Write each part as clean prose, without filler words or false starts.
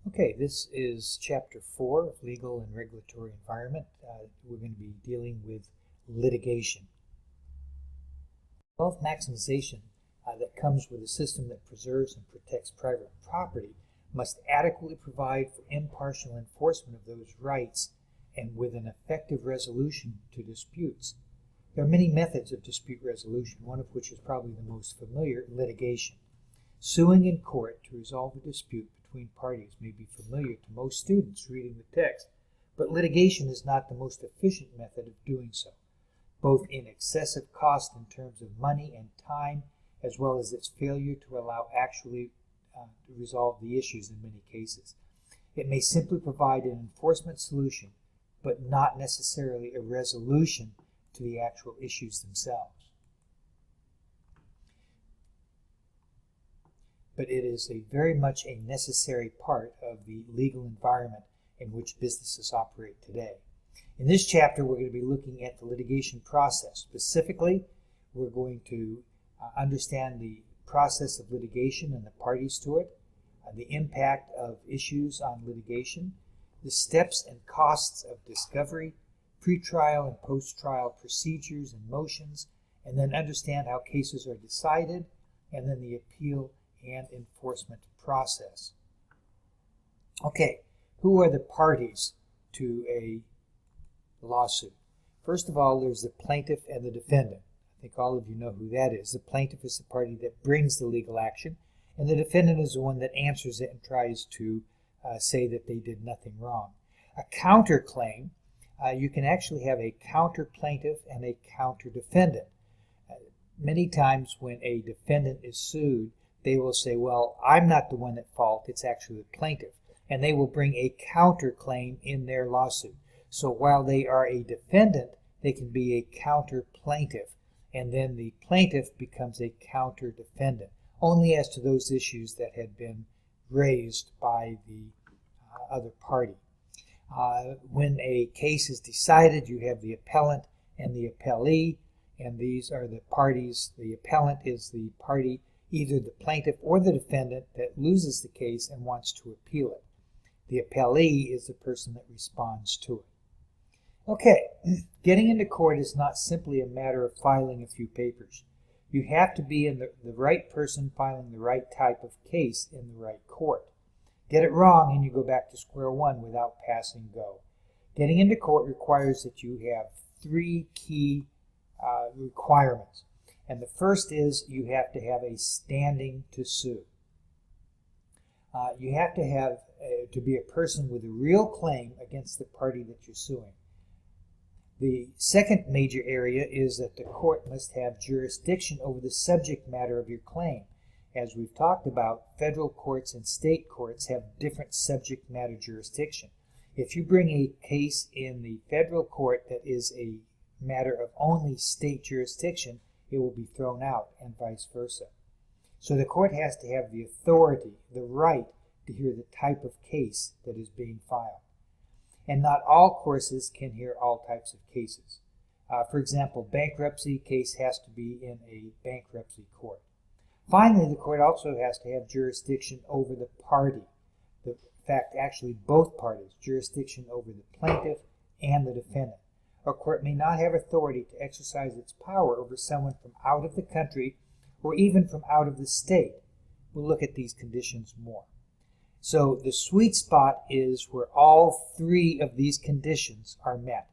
Okay, this is Chapter 4 of Legal and Regulatory Environment. We're going to be dealing with litigation. Wealth maximization that comes with a system that preserves and protects private property must adequately provide for impartial enforcement of those rights and with an effective resolution to disputes. There are many methods of dispute resolution, one of which is probably the most familiar, litigation. Suing in court to resolve a dispute between parties may be familiar to most students reading the text, but litigation is not the most efficient method of doing so, both in excessive cost in terms of money and time, as well as its failure to allow actually to resolve the issues in many cases. It may simply provide an enforcement solution, but not necessarily a resolution to the actual issues themselves. But it is very much a necessary part of the legal environment in which businesses operate today. In this chapter, we're going to be looking at the litigation process. Specifically, we're going to understand the process of litigation and the parties to it, the impact of issues on litigation, the steps and costs of discovery, pretrial and post-trial procedures and motions, and then understand how cases are decided, and then the appeal and enforcement process. Okay, who are the parties to a lawsuit? First of all, there's the plaintiff and the defendant. I think all of you know who that is. The plaintiff is the party that brings the legal action, and the defendant is the one that answers it and tries to say that they did nothing wrong. A counterclaim, you can actually have a counter plaintiff and a counter defendant. Many times when a defendant is sued, they will say, well, I'm not the one at fault, it's actually the plaintiff. And they will bring a counterclaim in their lawsuit. So while they are a defendant, they can be a counter plaintiff. And then the plaintiff becomes a counter defendant, only as to those issues that had been raised by the other party. When a case is decided, you have the appellant and the appellee, and these are the parties. The appellant is the party, either the plaintiff or the defendant, that loses the case and wants to appeal it. The appellee is the person that responds to it. Okay, getting into court is not simply a matter of filing a few papers. You have to be the right person filing the right type of case in the right court. Get it wrong and you go back to square one without passing go. Getting into court requires that you have three key requirements. And the first is you have to have a standing to sue. You have to have to be a person with a real claim against the party that you're suing. The second major area is that the court must have jurisdiction over the subject matter of your claim. As we've talked about, federal courts and state courts have different subject matter jurisdiction. If you bring a case in the federal court that is a matter of only state jurisdiction, it will be thrown out, and vice versa. So the court has to have the authority, the right to hear the type of case that is being filed. And not all courts can hear all types of cases. For example, bankruptcy case has to be in a bankruptcy court. Finally, the court also has to have jurisdiction over the party. In fact, actually both parties, jurisdiction over the plaintiff and the defendant. A court may not have authority to exercise its power over someone from out of the country or even from out of the state. We'll look at these conditions more. So the sweet spot is where all three of these conditions are met.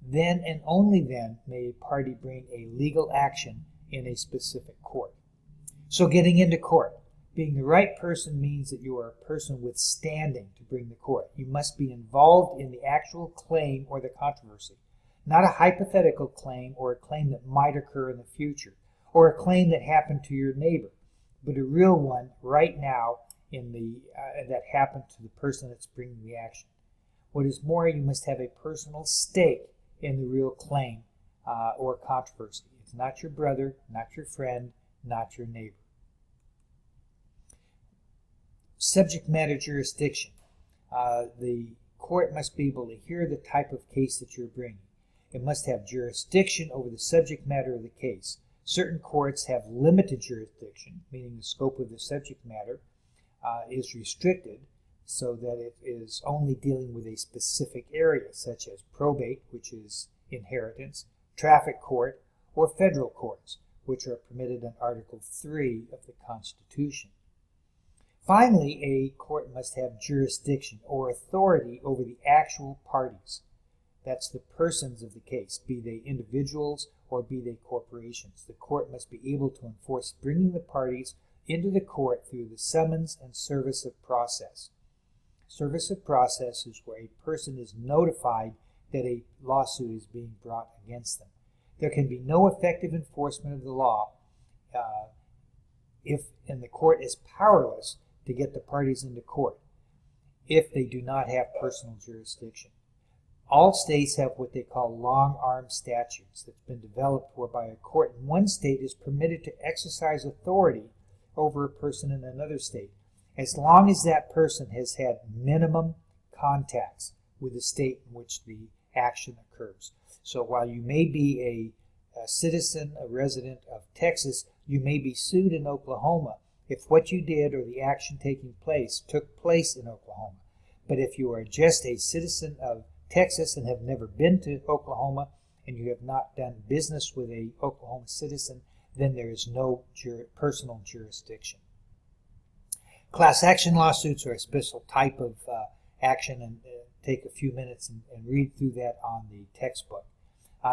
Then and only then may a party bring a legal action in a specific court. So getting into court. Being the right person means that you are a person with standing to bring the court. You must be involved in the actual claim or the controversy. Not a hypothetical claim or a claim that might occur in the future, or a claim that happened to your neighbor, but a real one right now that happened to the person that's bringing the action. What is more, you must have a personal stake in the real claim or controversy. It's not your brother, not your friend, not your neighbor. Subject matter jurisdiction. The court must be able to hear the type of case that you're bringing. It must have jurisdiction over the subject matter of the case. Certain courts have limited jurisdiction, meaning the scope of the subject matter is restricted. so that it is only dealing with a specific area, such as probate, which is inheritance, traffic court, or federal courts, which are permitted in Article 3 of the Constitution. Finally, a court must have jurisdiction or authority over the actual parties. That's the persons of the case, be they individuals or be they corporations. The court must be able to enforce bringing the parties into the court through the summons and service of process. Service of process is where a person is notified that a lawsuit is being brought against them. There can be no effective enforcement of the law and the court is powerless to get the parties into court if they do not have personal jurisdiction. All states have what they call long-arm statutes that's been developed whereby a court in one state is permitted to exercise authority over a person in another state, as long as that person has had minimum contacts with the state in which the action occurs. So while you may be a citizen, a resident of Texas, you may be sued in Oklahoma if what you did or the action taking place took place in Oklahoma. But if you are just a citizen of Texas and have never been to Oklahoma and you have not done business with a Oklahoma citizen, then there is no personal jurisdiction. Class action lawsuits are a special type of action, and take a few minutes and read through that on the textbook.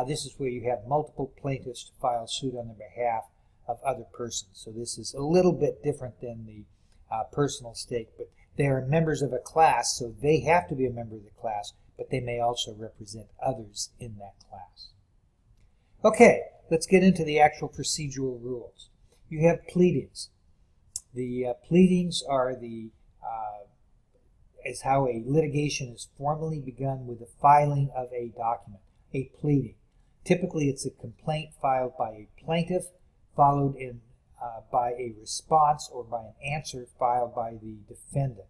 This is where you have multiple plaintiffs to file suit on the behalf of other persons. So this is a little bit different than the personal stake, but they are members of a class, so they have to be a member of the class, but they may also represent others in that class. Okay, let's get into the actual procedural rules. You have pleadings. The pleadings are is how a litigation is formally begun with the filing of a document, a pleading. Typically, it's a complaint filed by a plaintiff, followed by a response or by an answer filed by the defendant.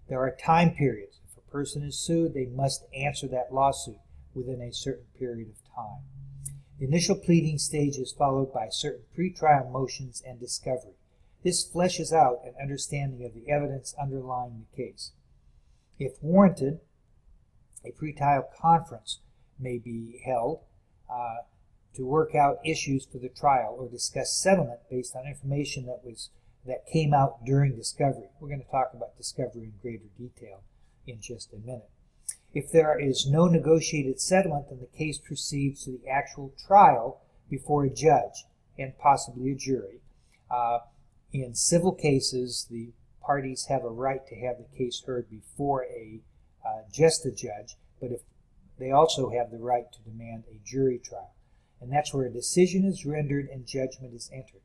There are time periods. If a person is sued, they must answer that lawsuit within a certain period of time. The initial pleading stage is followed by certain pretrial motions and discovery. This fleshes out an understanding of the evidence underlying the case. If warranted, a pretrial conference may be held to work out issues for the trial or discuss settlement based on information that came out during discovery. We're going to talk about discovery in greater detail in just a minute. If there is no negotiated settlement, then the case proceeds to the actual trial before a judge and possibly a jury. In civil cases, the parties have a right to have the case heard before just a judge, but if they also have the right to demand a jury trial. And that's where a decision is rendered and judgment is entered.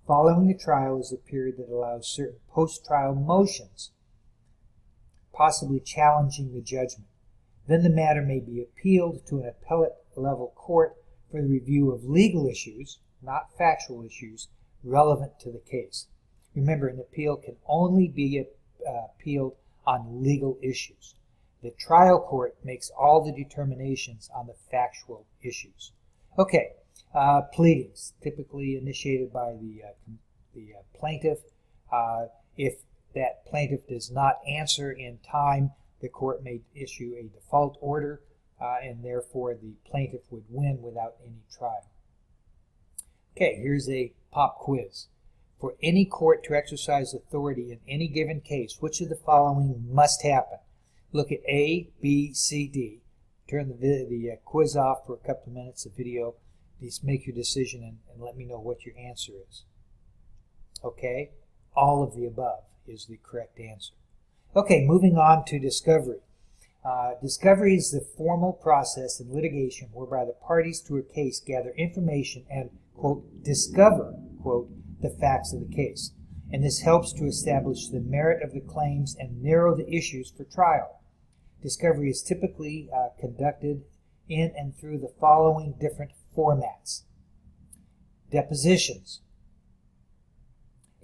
Following the trial is a period that allows certain post-trial motions, possibly challenging the judgment. Then the matter may be appealed to an appellate level court for the review of legal issues, not factual issues, relevant to the case. Remember, an appeal can only be appealed on legal issues. The trial court makes all the determinations on the factual issues. Okay, pleadings, typically initiated by the plaintiff. If that plaintiff does not answer in time, the court may issue a default order, and therefore the plaintiff would win without any trial. Okay, here's a pop quiz. For any court to exercise authority in any given case, which of the following must happen? Look at A, B, C, D. Turn the quiz off for a couple of minutes of video. Just make your decision and let me know what your answer is. Okay, all of the above is the correct answer. Okay, moving on to discovery. Discovery is the formal process in litigation whereby the parties to a case gather information and, quote, discover, quote, the facts of the case. And this helps to establish the merit of the claims and narrow the issues for trial. Discovery is typically conducted in and through the following different formats. Depositions.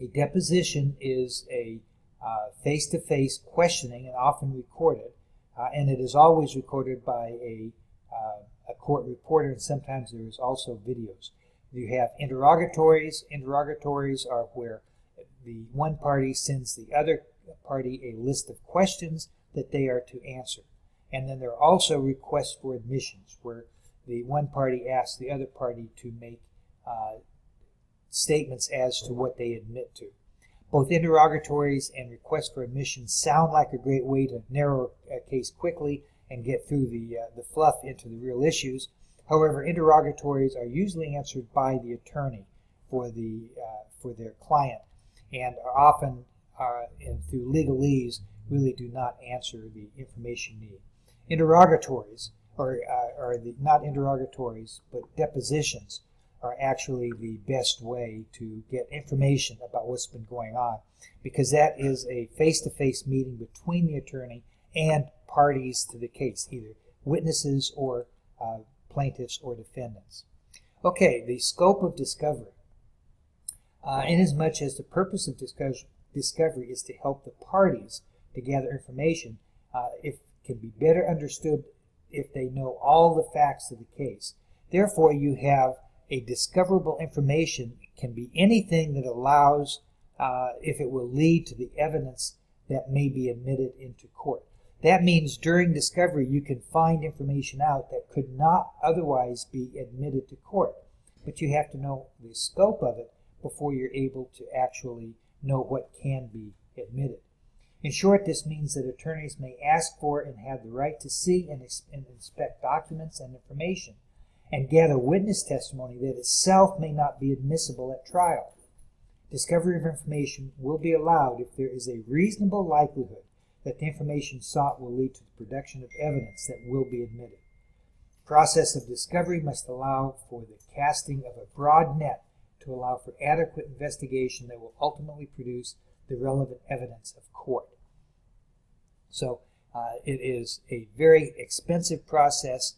A deposition is a face-to-face questioning and often recorded, and it is always recorded by a court reporter, and sometimes there is also videos. You have interrogatories. Interrogatories are where the one party sends the other party a list of questions that they are to answer. And then there are also requests for admissions, where the one party asks the other party to make statements as to what they admit to. Both interrogatories and requests for admissions sound like a great way to narrow a case quickly and get through the fluff into the real issues. However, interrogatories are usually answered by the attorney for their client, and are often, and through legalese, really do not answer the information need. Interrogatories, not interrogatories, but depositions, are actually the best way to get information about what's been going on, because that is a face-to-face meeting between the attorney and parties to the case, either witnesses or plaintiffs or defendants. Okay, the scope of discovery. Inasmuch as the purpose of discovery is to help the parties to gather information, it can be better understood if they know all the facts of the case. Therefore, you have a discoverable information. It can be anything that allows, if it will lead to the evidence that may be admitted into court. That means during discovery you can find information out that could not otherwise be admitted to court. But you have to know the scope of it before you're able to actually know what can be admitted. In short, this means that attorneys may ask for and have the right to see and inspect documents and information, and gather witness testimony that itself may not be admissible at trial. Discovery of information will be allowed if there is a reasonable likelihood that the information sought will lead to the production of evidence that will be admitted. The process of discovery must allow for the casting of a broad net to allow for adequate investigation that will ultimately produce the relevant evidence of court. So it is a very expensive process.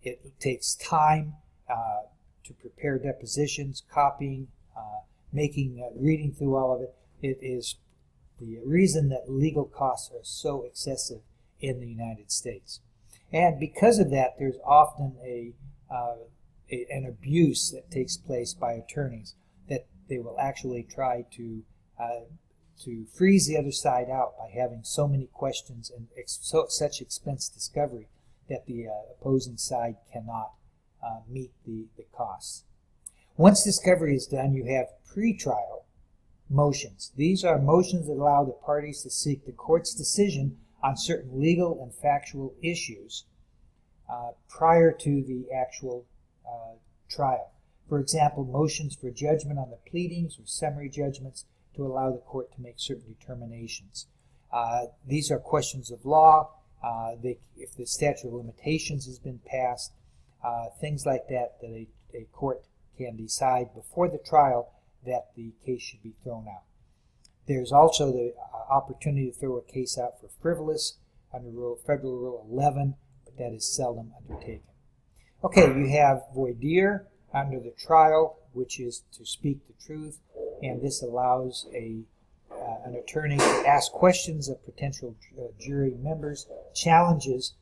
It takes time to prepare depositions, copying, reading through all of it. It is the reason that legal costs are so excessive in the United States. And because of that, there's often an abuse that takes place by attorneys, that they will actually try to freeze the other side out by having so many questions and such expense discovery that the opposing side cannot meet the costs. Once discovery is done, you have pretrial motions. These are motions that allow the parties to seek the court's decision on certain legal and factual issues prior to the actual trial. For example, motions for judgment on the pleadings or summary judgments to allow the court to make certain determinations. These are questions of law. If the statute of limitations has been passed, things like that, that a court can decide before the trial that the case should be thrown out. There's also the opportunity to throw a case out for frivolous under Federal Rule 11, but that is seldom undertaken. Okay, you have voir dire under the trial, which is to speak the truth, and this allows an attorney to ask questions of potential jury members, challenges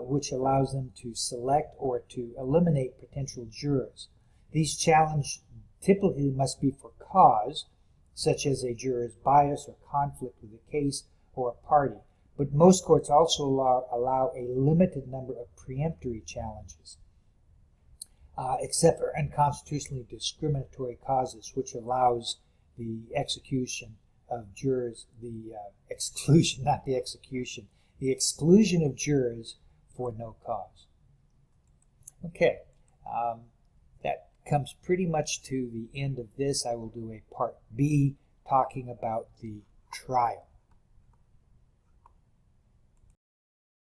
which allows them to select or to eliminate potential jurors. These challenges typically must be for cause, such as a juror's bias or conflict with the case or a party, but most courts also allow a limited number of preemptory challenges, except for unconstitutionally discriminatory causes, which allows the execution of jurors, the exclusion, not the execution, the exclusion of jurors for no cause. Okay, that comes pretty much to the end of this. I will do a part B talking about the trial.